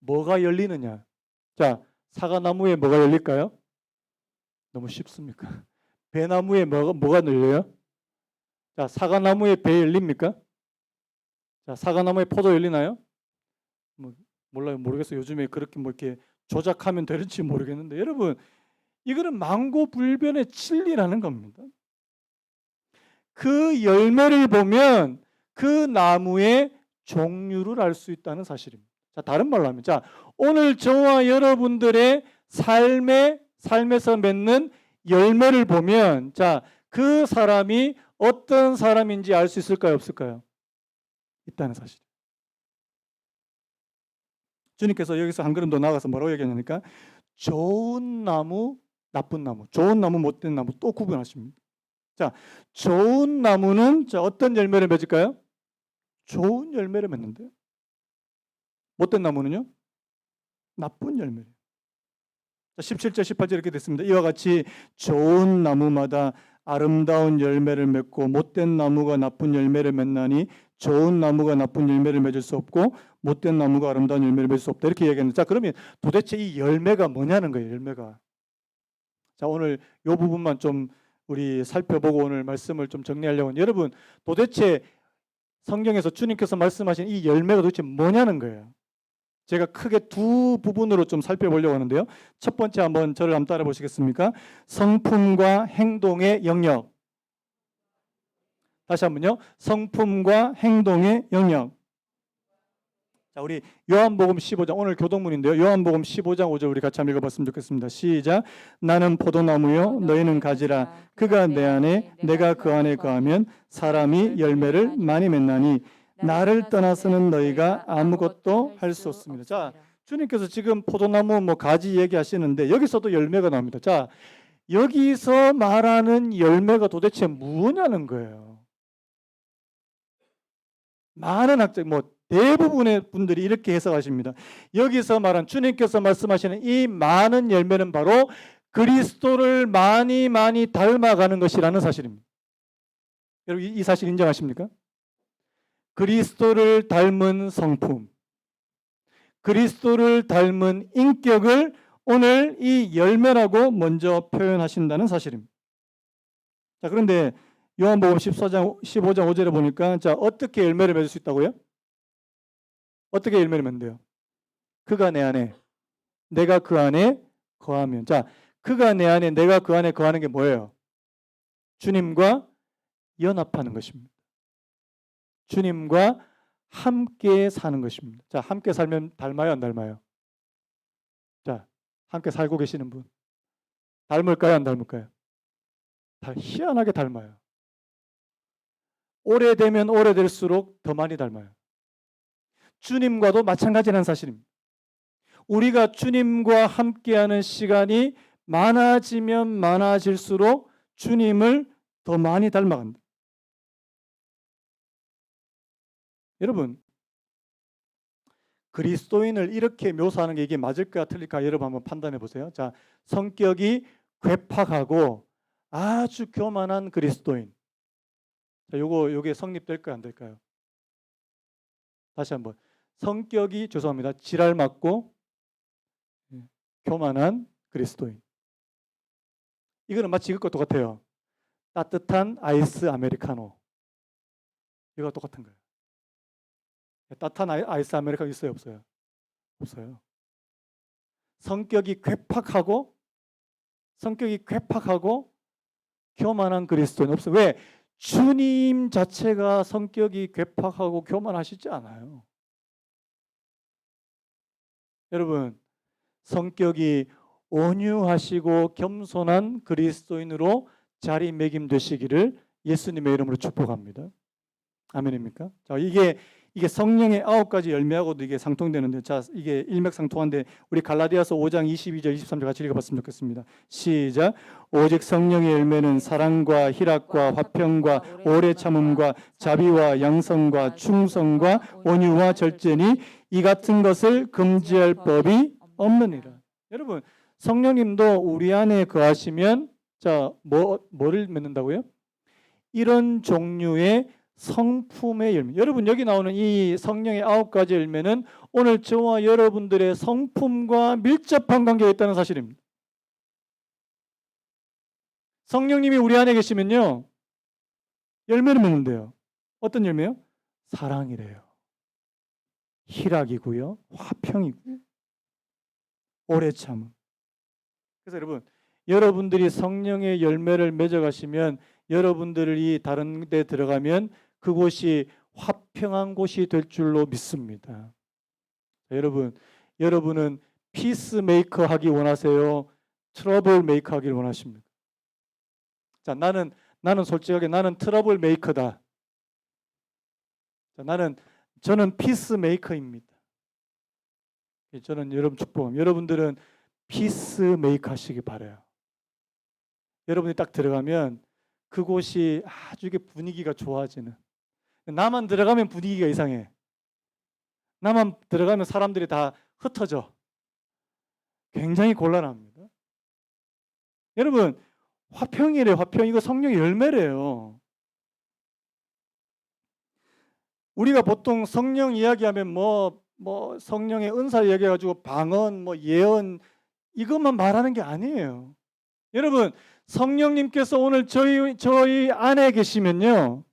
뭐가 열리느냐? 자, 사과나무에 뭐가 열릴까요? 너무 쉽습니까? 배나무에 뭐가 열려요? 자, 사과나무에 배 열립니까? 자, 사과나무에 포도 열리나요? 몰라요. 모르겠어요. 요즘에 그렇게 이렇게 조작하면 되는지 모르겠는데 여러분, 이거는 만고불변의 진리라는 겁니다. 그 열매를 보면 그 나무의 종류를 알 수 있다는 사실입니다. 자, 다른 말로 하면, 자, 오늘 저와 여러분들의 삶에서 맺는 열매를 보면, 자, 그 사람이 어떤 사람인지 알 수 있을까요, 없을까요? 있다는 사실. 주님께서 여기서 한 걸음 더 나가서 뭐라고 얘기하냐니까 좋은 나무, 나쁜 나무, 좋은 나무, 못된 나무 또 구분하십니다. 자, 좋은 나무는 자, 어떤 열매를 맺을까요? 좋은 열매를 맺는데요. 못된 나무는요? 나쁜 열매를. 17절, 18절 이렇게 됐습니다. 이와 같이 좋은 나무마다 아름다운 열매를 맺고 못된 나무가 나쁜 열매를 맺나니 좋은 나무가 나쁜 열매를 맺을 수 없고 못된 나무가 아름다운 열매를 맺을 수 없다. 이렇게 얘기했는데, 자, 그러면 도대체 이 열매가 뭐냐는 거예요. 열매가. 자, 오늘 이 부분만 좀 우리 살펴보고 오늘 말씀을 좀 정리하려고. 여러분, 도대체 성경에서 주님께서 말씀하신 이 열매가 도대체 뭐냐는 거예요. 제가 크게 두 부분으로 좀 살펴보려고 하는데요. 첫 번째 한번 저를 한번 따라 보시겠습니까? 성품과 행동의 영역. 다시 한번요. 성품과 행동의 영역. 자, 우리 요한복음 15장, 오늘 교동문인데요. 요한복음 15장 5절 우리 같이 한번 읽어봤으면 좋겠습니다. 시작. 나는 포도나무요 너희는 가지라. 그가 내 안에 내가 그 안에 거하면 사람이 열매를 많이 맺나니 나를 떠나서는 너희가 아무것도 할 수 없습니다. 자, 주님께서 지금 포도나무 가지 얘기하시는데 여기서도 열매가 나옵니다. 자, 여기서 말하는 열매가 도대체 뭐냐는 거예요. 많은 학자, 대부분의 분들이 이렇게 해석하십니다. 여기서 말한 주님께서 말씀하시는 이 많은 열매는 바로 그리스도를 많이 많이 닮아가는 것이라는 사실입니다. 여러분 이 사실 인정하십니까? 그리스도를 닮은 성품, 그리스도를 닮은 인격을 오늘 이 열매라고 먼저 표현하신다는 사실입니다. 자, 그런데 요한복음 15장 5절에 보니까 자, 어떻게 열매를 맺을 수 있다고요? 어떻게 열매를 맺는데요? 그가 내 안에, 내가 그 안에 거하면. 자, 그가 내 안에, 내가 그 안에 거하는 게 뭐예요? 주님과 연합하는 것입니다. 주님과 함께 사는 것입니다. 자, 함께 살면 닮아요, 안 닮아요? 자, 함께 살고 계시는 분 닮을까요, 안 닮을까요? 희한하게 닮아요. 오래되면 오래될수록 더 많이 닮아요. 주님과도 마찬가지라는 사실입니다. 우리가 주님과 함께하는 시간이 많아지면 많아질수록 주님을 더 많이 닮아간다. 여러분, 그리스도인을 이렇게 묘사하는 게 이게 맞을까 틀릴까 여러분 한번 판단해 보세요. 자, 성격이 괴팍하고 아주 교만한 그리스도인. 자, 요게 성립될까요, 안 될까요? 다시 한번. 성격이 죄송합니다. 지랄 맞고 교만한 그리스도인. 이거는 마치 이것과 똑같아요. 따뜻한 아이스 아메리카노. 이거 똑같은 거예요. 따뜻한 아이스 아메리카노 있어요, 없어요? 없어요. 성격이 괴팍하고 교만한 그리스도인 없어요. 왜? 주님 자체가 성격이 괴팍하고 교만하시지 않아요. 여러분, 성격이 온유하시고 겸손한 그리스도인으로 자리매김되시기를 예수님의 이름으로 축복합니다. 아멘입니까? 자, 이게 성령의 9가지 열매하고도 이게 상통되는데, 자, 이게 일맥상통한데 우리 갈라디아서 5장 22절 23절 같이 읽어봤으면 좋겠습니다. 시작. 오직 성령의 열매는 사랑과 희락과 화평과 오래 참음과 자비와 양성과 충성과 온유와 절제니 이 같은 것을 금지할 법이 없느니라. 여러분, 성령님도 우리 안에 거하시면 자, 뭐를 맺는다고요? 이런 종류의 성품의 열매. 여러분 여기 나오는 이 성령의 9가지 열매는 오늘 저와 여러분들의 성품과 밀접한 관계가 있다는 사실입니다. 성령님이 우리 안에 계시면요 열매를 맺는데요. 어떤 열매요? 사랑이래요. 희락이고요. 화평이고요. 오래 참음. 그래서 여러분들이 성령의 열매를 맺어가시면 여러분들이 다른 데 들어가면 그곳이 화평한 곳이 될 줄로 믿습니다. 자, 여러분은 피스메이커 하기 원하세요? 트러블 메이커 하기를 원하십니까? 자, 나는 솔직하게 나는 트러블 메이커다. 자, 저는 피스메이커입니다. 저는 여러분 축복합니다. 여러분들은 피스메이커 하시기 바라요. 여러분이 딱 들어가면 그곳이 아주 이게 분위기가 좋아지는. 나만 들어가면 분위기가 이상해. 나만 들어가면 사람들이 다 흩어져. 굉장히 곤란합니다. 여러분, 화평이래요. 화평. 이거 성령의 열매래요. 우리가 보통 성령 이야기하면 성령의 은사 이야기해가지고 방언, 예언 이것만 말하는 게 아니에요. 여러분, 성령님께서 오늘 저희 안에 계시면요.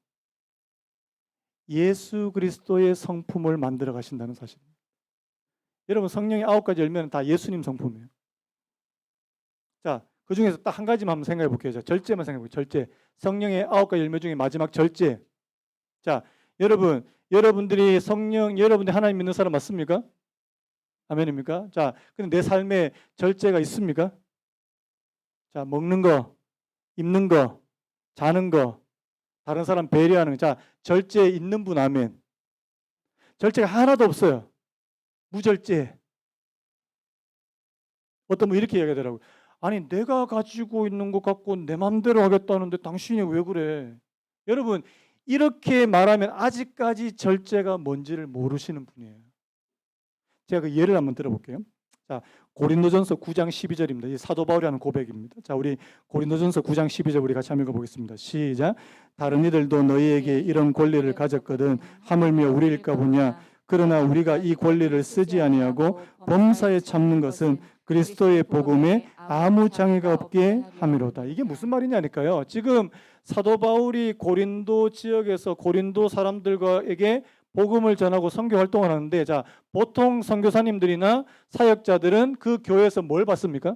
예수 그리스도의 성품을 만들어 가신다는 사실입니다. 여러분 성령의 9가지 열매는 다 예수님 성품이에요. 자, 그 중에서 딱 한 가지만 한번 생각해 볼게요. 자, 절제만 생각해 볼게요. 절제. 성령의 9가지 열매 중에 마지막 절제. 자, 여러분들이 여러분들이 하나님 믿는 사람 맞습니까? 아멘입니까? 자, 근데 내 삶에 절제가 있습니까? 자, 먹는 거, 입는 거, 자는 거, 다른 사람 배려하는 거. 자, 절제 있는 분 아멘. 절제가 하나도 없어요. 무절제. 어떤 분 이렇게 얘기하더라고요. 아니 내가 가지고 있는 것 갖고 내 마음대로 하겠다는데 당신이 왜 그래? 여러분 이렇게 말하면 아직까지 절제가 뭔지를 모르시는 분이에요. 제가 그 예를 한번 들어볼게요. 자, 고린도전서 9장 12절입니다. 이 사도 바울이 하는 고백입니다. 자, 우리 고린도전서 9장 12절 우리 같이 한번 읽어보겠습니다. 시작. 다른 이들도 너희에게 이런 권리를 가졌거든 하물며 우리일까 보냐. 그러나 우리가 이 권리를 쓰지 아니하고 범사에 참는 것은 그리스도의 복음에 아무 장애가 없게 함이로다. 이게 무슨 말이냐니까요. 지금 사도 바울이 고린도 지역에서 고린도 사람들에게 복음을 전하고 선교 활동을 하는데, 자, 보통 선교사님들이나 사역자들은 그 교회에서 뭘 받습니까?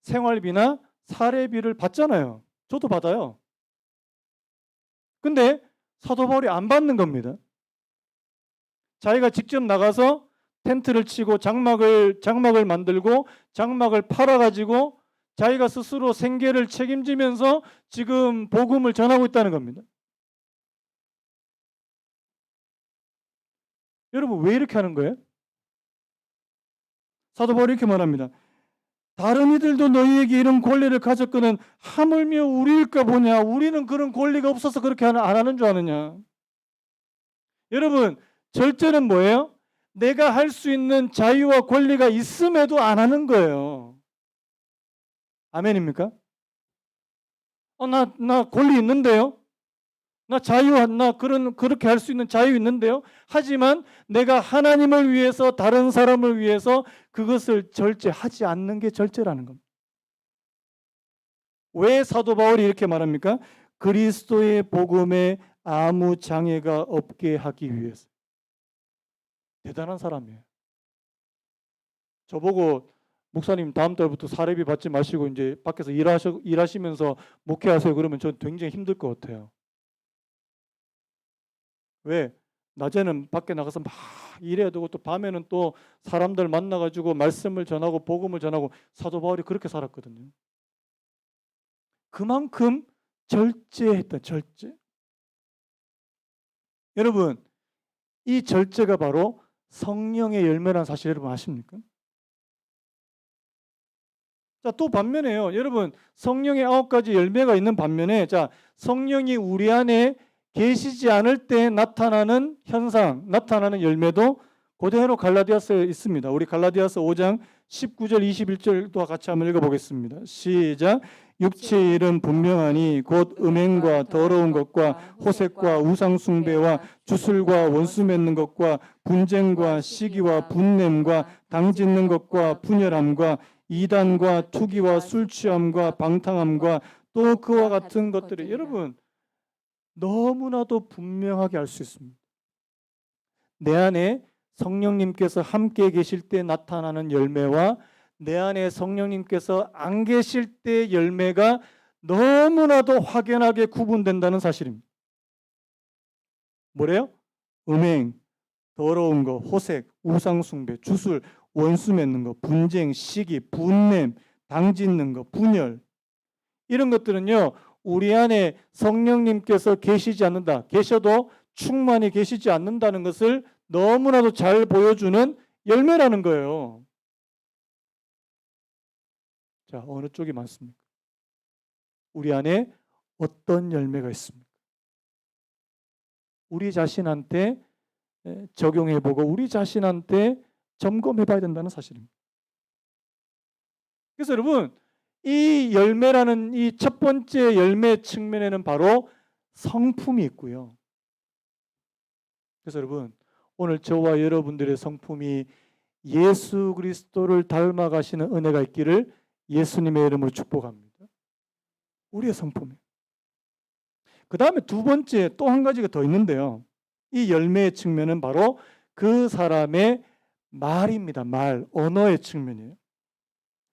생활비나 사례비를 받잖아요. 저도 받아요. 근데 사도 바울이 안 받는 겁니다. 자기가 직접 나가서 텐트를 치고 장막을 만들고 장막을 팔아가지고 자기가 스스로 생계를 책임지면서 지금 복음을 전하고 있다는 겁니다. 여러분, 왜 이렇게 하는 거예요? 사도 바울이 이렇게 말합니다. 다른 이들도 너희에게 이런 권리를 가졌거든 하물며 우리일까 보냐. 우리는 그런 권리가 없어서 그렇게 안 하는 줄 아느냐. 여러분, 절제는 뭐예요? 내가 할 수 있는 자유와 권리가 있음에도 안 하는 거예요. 아멘입니까? 나 권리 있는데요? 나 그렇게 할 수 있는 자유 있는데요? 하지만 내가 하나님을 위해서, 다른 사람을 위해서 그것을 절제하지 않는 게 절제라는 겁니다. 왜 사도 바울이 이렇게 말합니까? 그리스도의 복음에 아무 장애가 없게 하기 위해서. 대단한 사람이에요. 저보고 목사님 다음 달부터 사례비 받지 마시고 이제 밖에서 일하시면서 목회하세요. 그러면 전 굉장히 힘들 것 같아요. 왜? 낮에는 밖에 나가서 막 일해야 되고 또 밤에는 또 사람들 만나가지고 말씀을 전하고 복음을 전하고. 사도 바울이 그렇게 살았거든요. 그만큼 절제했다. 절제. 여러분, 이 절제가 바로 성령의 열매라는 사실 여러분 아십니까? 자, 또 반면에요. 여러분, 성령의 9가지 열매가 있는 반면에, 자, 성령이 우리 안에 계시지 않을 때 나타나는 현상, 나타나는 열매도 그대로 갈라디아서에 있습니다. 우리 갈라디아서 5장 19절 21절도 같이 한번 읽어보겠습니다. 시작. 육체의 일은 분명하니 곧 음행과 더러운 것과 호색과 우상숭배와 주술과 원수 맺는 것과 분쟁과 시기와 분냄과 당짓는 것과 분열함과 이단과 투기와 술취함과 방탕함과 또 그와 같은 것들이, 여러분, 너무나도 분명하게 알 수 있습니다. 내 안에 성령님께서 함께 계실 때 나타나는 열매와 내 안에 성령님께서 안 계실 때 열매가 너무나도 확연하게 구분된다는 사실입니다. 뭐래요? 음행, 더러운 거, 호색, 우상숭배, 주술, 원수 맺는 거, 분쟁, 시기, 분냄, 당짓는 거, 분열, 이런 것들은요, 우리 안에 성령님께서 계시지 않는다, 계셔도 충만히 계시지 않는다는 것을 너무나도 잘 보여주는 열매라는 거예요. 자, 어느 쪽이 많습니까? 우리 안에 어떤 열매가 있습니까? 우리 자신한테 적용해보고 우리 자신한테 점검해봐야 된다는 사실입니다. 그래서 여러분, 이 열매라는 이 첫 번째 열매 측면에는 바로 성품이 있고요. 그래서 여러분, 오늘 저와 여러분들의 성품이 예수 그리스도를 닮아가시는 은혜가 있기를 예수님의 이름으로 축복합니다. 우리의 성품이. 그 다음에 두 번째 또 한 가지가 더 있는데요. 이 열매의 측면은 바로 그 사람의 말입니다. 말, 언어의 측면이에요.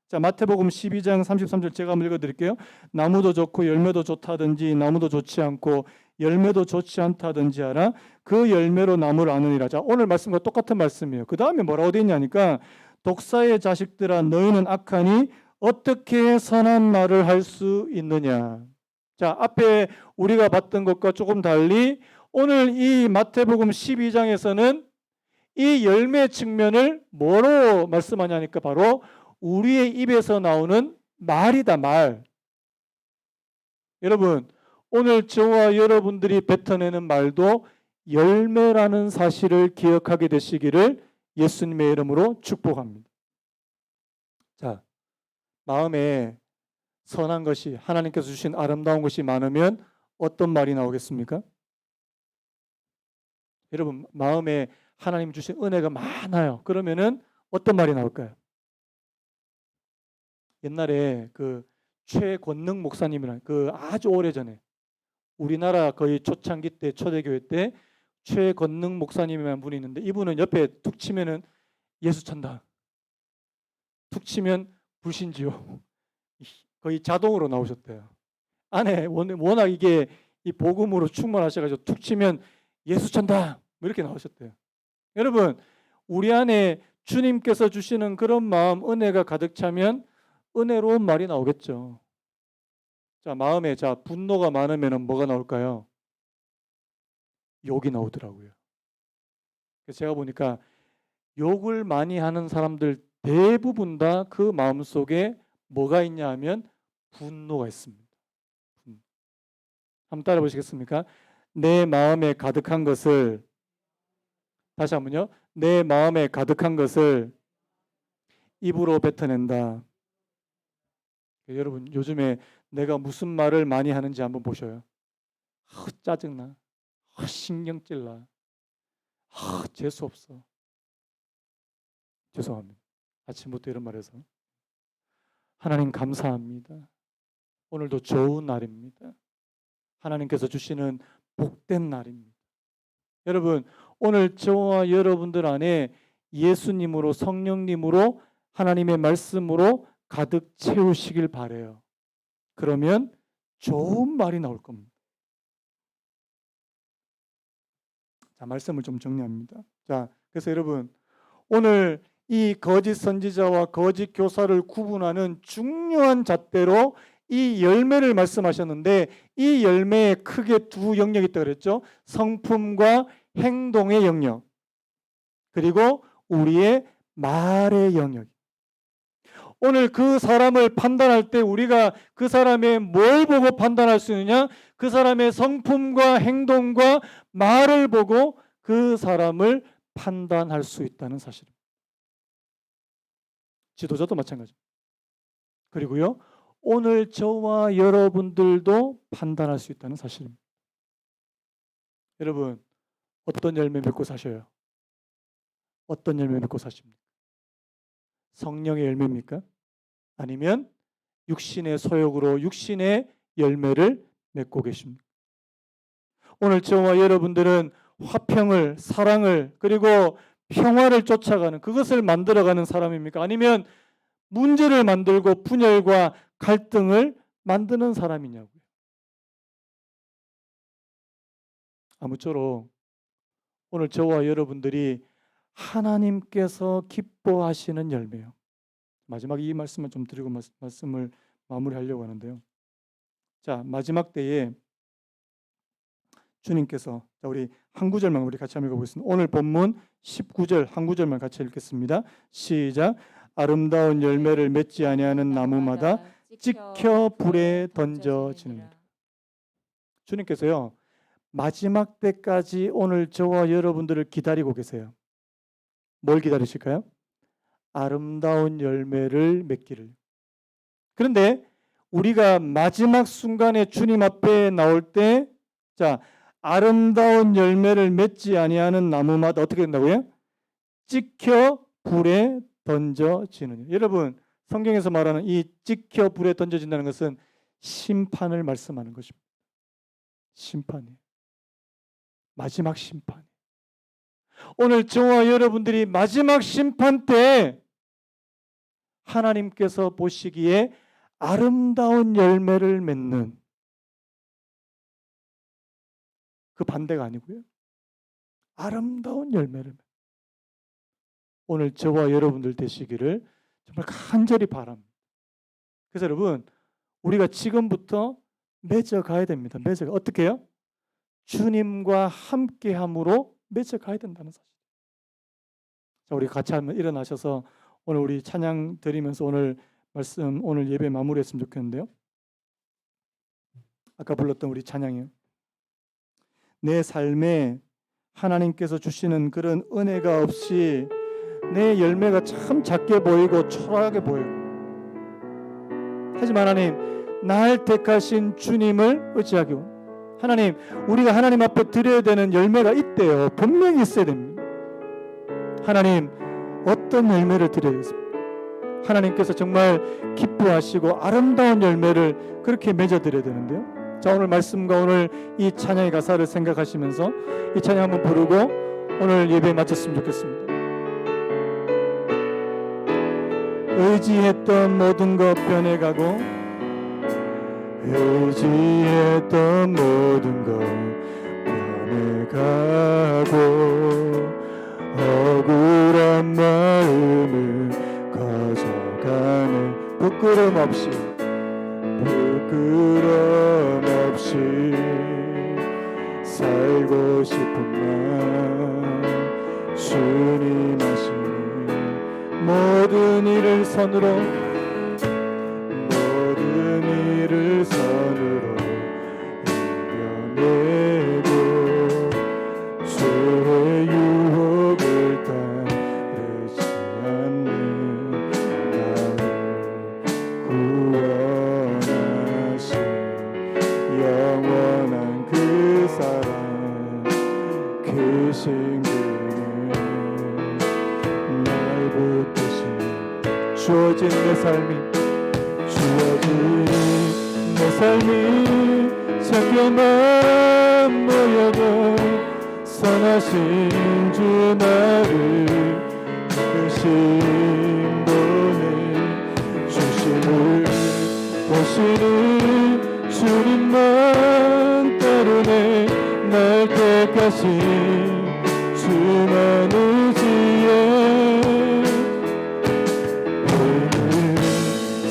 자, 마태복음 12장 33절 제가 한번 읽어드릴게요. 나무도 좋고 열매도 좋다든지 나무도 좋지 않고 열매도 좋지 않다든지 하라. 그 열매로 나무를 아느니라. 자, 오늘 말씀과 똑같은 말씀이에요. 그 다음에 뭐라고 되어 있냐니까, 독사의 자식들아 너희는 악하니 어떻게 선한 말을 할 수 있느냐. 자, 앞에 우리가 봤던 것과 조금 달리 오늘 이 마태복음 12장에서는 이 열매 측면을 뭐로 말씀하냐니까 바로 우리의 입에서 나오는 말이다, 말. 여러분, 오늘 저와 여러분들이 뱉어내는 말도 열매라는 사실을 기억하게 되시기를 예수님의 이름으로 축복합니다. 자, 마음에 선한 것이, 하나님께서 주신 아름다운 것이 많으면 어떤 말이 나오겠습니까? 여러분, 마음에 하나님 주신 은혜가 많아요. 그러면은 어떤 말이 나올까요? 옛날에 그 최권능 목사님이랑 그 아주 오래전에 우리나라 거의 초창기 때 초대교회 때 최권능 목사님이라는 분이 있는데, 이분은 옆에 툭 치면은 예수 찬다, 툭 치면 불신지요, 거의 자동으로 나오셨대요. 안에 워낙 이게 이 복음으로 충만하셔가지고 툭 치면 예수 찬다 뭐 이렇게 나오셨대요. 여러분, 우리 안에 주님께서 주시는 그런 마음, 은혜가 가득 차면 은혜로운 말이 나오겠죠. 자, 마음에 분노가 많으면 뭐가 나올까요? 욕이 나오더라고요. 그래서 제가 보니까 욕을 많이 하는 사람들 대부분 다 그 마음속에 뭐가 있냐 하면 분노가 있습니다. 한번 따라 보시겠습니까? 내 마음에 가득한 것을, 다시 한번요. 내 마음에 가득한 것을 입으로 뱉어낸다. 여러분, 요즘에 내가 무슨 말을 많이 하는지 한번 보셔요. 짜증나. 신경질나. 재수없어. 죄송합니다. 아침부터 이런 말해서. 하나님 감사합니다. 오늘도 좋은 날입니다. 하나님께서 주시는 복된 날입니다. 여러분, 오늘 저와 여러분들 안에 예수님으로, 성령님으로, 하나님의 말씀으로 가득 채우시길 바라요. 그러면 좋은 말이 나올 겁니다. 자, 말씀을 좀 정리합니다. 자, 그래서 여러분, 오늘 이 거짓 선지자와 거짓 교사를 구분하는 중요한 잣대로 이 열매를 말씀하셨는데, 이 열매에 크게 두 영역이 있다고 그랬죠. 성품과 행동의 영역, 그리고 우리의 말의 영역. 오늘 그 사람을 판단할 때 우리가 그 사람의 뭘 보고 판단할 수 있느냐? 그 사람의 성품과 행동과 말을 보고 그 사람을 판단할 수 있다는 사실입니다. 지도자도 마찬가지입니다. 그리고요, 오늘 저와 여러분들도 판단할 수 있다는 사실입니다. 여러분, 어떤 열매 맺고 사셔요? 어떤 열매 맺고 사십니까? 성령의 열매입니까? 아니면 육신의 소욕으로 육신의 열매를 맺고 계십니까? 오늘 저와 여러분들은 화평을, 사랑을, 그리고 평화를 쫓아가는, 그것을 만들어가는 사람입니까? 아니면 문제를 만들고 분열과 갈등을 만드는 사람이냐고요. 아무쪼록 오늘 저와 여러분들이 하나님께서 기뻐하시는 열매요. 마지막 이 말씀을 좀 드리고 말씀을 마무리하려고 하는데요. 자, 마지막 때에 주님께서, 우리 한 구절만 우리 같이 한번 읽어보겠습니다. 오늘 본문 19절 한 구절만 같이 읽겠습니다. 시작. 아름다운 열매를 맺지 아니하는 나무마다 찍혀 불에 던져지느니라. 주님께서요, 마지막 때까지 오늘 저와 여러분들을 기다리고 계세요. 뭘 기다리실까요? 아름다운 열매를 맺기를. 그런데 우리가 마지막 순간에 주님 앞에 나올 때, 자, 아름다운 열매를 맺지 아니하는 나무마다 어떻게 된다고요? 찍혀 불에 던져지느냐. 여러분, 성경에서 말하는 이 찍혀 불에 던져진다는 것은 심판을 말씀하는 것입니다. 심판이에요. 마지막 심판. 오늘 저와 여러분들이 마지막 심판 때 하나님께서 보시기에 아름다운 열매를 맺는, 그 반대가 아니고요, 아름다운 열매를 오늘 저와 여러분들 되시기를 정말 간절히 바랍니다. 그래서 여러분, 우리가 지금부터 맺어가야 됩니다. 어떻게 해요? 주님과 함께함으로 맺어가야 된다는 사실. 자, 우리 같이 한번 일어나셔서 오늘 우리 찬양 드리면서 오늘 말씀, 오늘 예배 마무리했으면 좋겠는데요. 아까 불렀던 우리 찬양이요. 내 삶에 하나님께서 주시는 그런 은혜가 없이 내 열매가 참 작게 보이고 초라하게 보이고, 하지만 하나님, 날 택하신 주님을 의지하기 원합니다. 하나님, 우리가 하나님 앞에 드려야 되는 열매가 있대요. 분명히 있어야 됩니다. 하나님, 어떤 열매를 드려야겠습니까? 하나님께서 정말 기뻐하시고 아름다운 열매를 그렇게 맺어드려야 되는데요. 자, 오늘 말씀과 오늘 이 찬양의 가사를 생각하시면서 이 찬양 한번 부르고 오늘 예배 마쳤으면 좋겠습니다. 의지했던 모든 것 변해가고, 의지했던 모든 것 변해가고, 억울한 마음을 가져가는 부끄럼 없이 살고 싶은 마음, 주님 하시는 모든 일을 선으로 이겨내고, 죄의 유혹을 따르지 않는 나를 구원하신 영원한 그 사랑, 그 신비는 날 붙드신 주어진 내 삶이 작게만 모여도 선하신 주 나를 이끄신 분을, 주심을 보시는 주님만 따르네. 날 택하신 주만 의지해.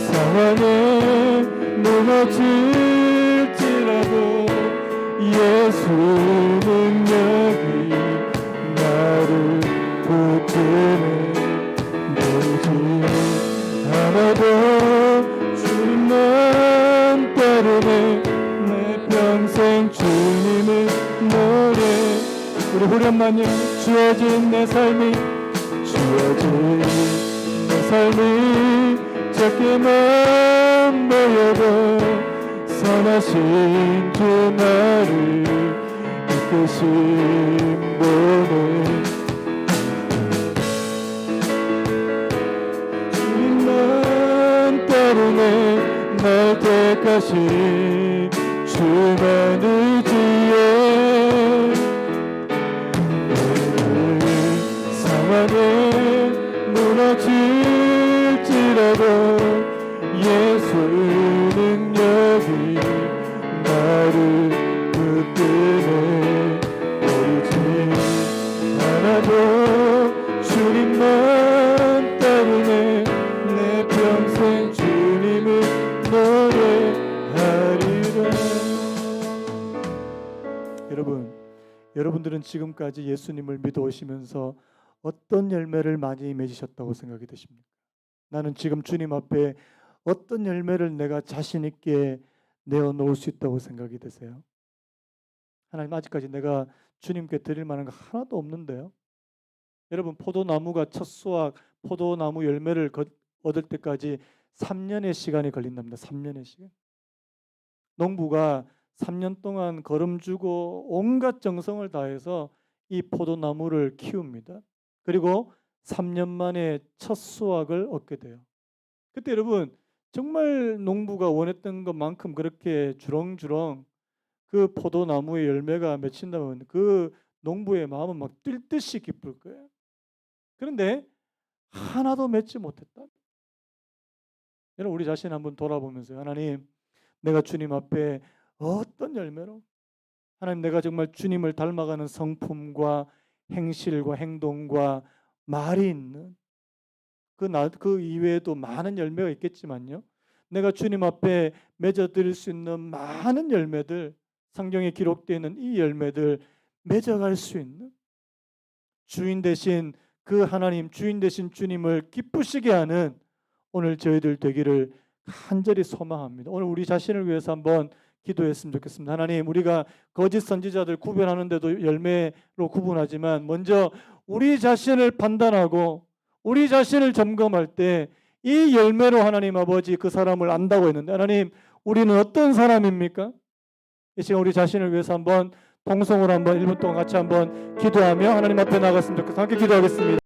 상황에 무너질지라도 예수 능력이 나를 붙드네. 보지 않아도 주님만 따르네. 내 평생 주님을 노래. 우리 후렴만요. 주어진 내 삶이 작게만 보여도 선하신 주 나를 이끄신 분을, 주님만 따르네. 날 택하신 주만 의지해. 상황에 무너질지라도 예수 능력이 나를 붙드네. 보이지 않아도 주님만 따르네. 내 평생 주님을 노래하리라. 여러분들은 지금까지 예수님을 믿어오시면서 어떤 열매를 많이 맺으셨다고 생각이 되십니까? 나는 지금 주님 앞에 어떤 열매를 내가 자신 있게 내어놓을 수 있다고 생각이 되세요? 하나님, 아직까지 내가 주님께 드릴 만한 거 하나도 없는데요. 여러분, 포도나무가 첫 수확, 포도나무 열매를 얻을 때까지 3년의 시간이 걸린답니다. 3년의 시간. 농부가 3년 동안 거름주고 온갖 정성을 다해서 이 포도나무를 키웁니다. 그리고 3년 만에 첫 수확을 얻게 돼요. 그때 여러분, 정말 농부가 원했던 것만큼 그렇게 주렁주렁 그 포도나무의 열매가 맺힌다면 그 농부의 마음은 막 뛸 듯이 기쁠 거예요. 그런데 하나도 맺지 못했다. 여러분, 우리 자신 한번 돌아보면서, 하나님, 내가 주님 앞에 어떤 열매로, 하나님, 내가 정말 주님을 닮아가는 성품과 행실과 행동과 말이 있는 그 이외에도 많은 열매가 있겠지만요, 내가 주님 앞에 맺어드릴 수 있는 많은 열매들, 성경에 기록되어 있는 이 열매들 맺어갈 수 있는 주인 되신 그 하나님, 주인 되신 주님을 기쁘시게 하는 오늘 저희들 되기를 간절히 소망합니다. 오늘 우리 자신을 위해서 한번 기도했으면 좋겠습니다. 하나님, 우리가 거짓 선지자들 구별하는데도 열매로 구분하지만 먼저 우리 자신을 판단하고 우리 자신을 점검할 때 이 열매로 하나님 아버지 그 사람을 안다고 했는데, 하나님, 우리는 어떤 사람입니까? 이 시간 우리 자신을 위해서 한번 통성으로 한번 1분 동안 같이 한번 기도하며 하나님 앞에 나갔으면 좋겠습니다. 함께 기도하겠습니다.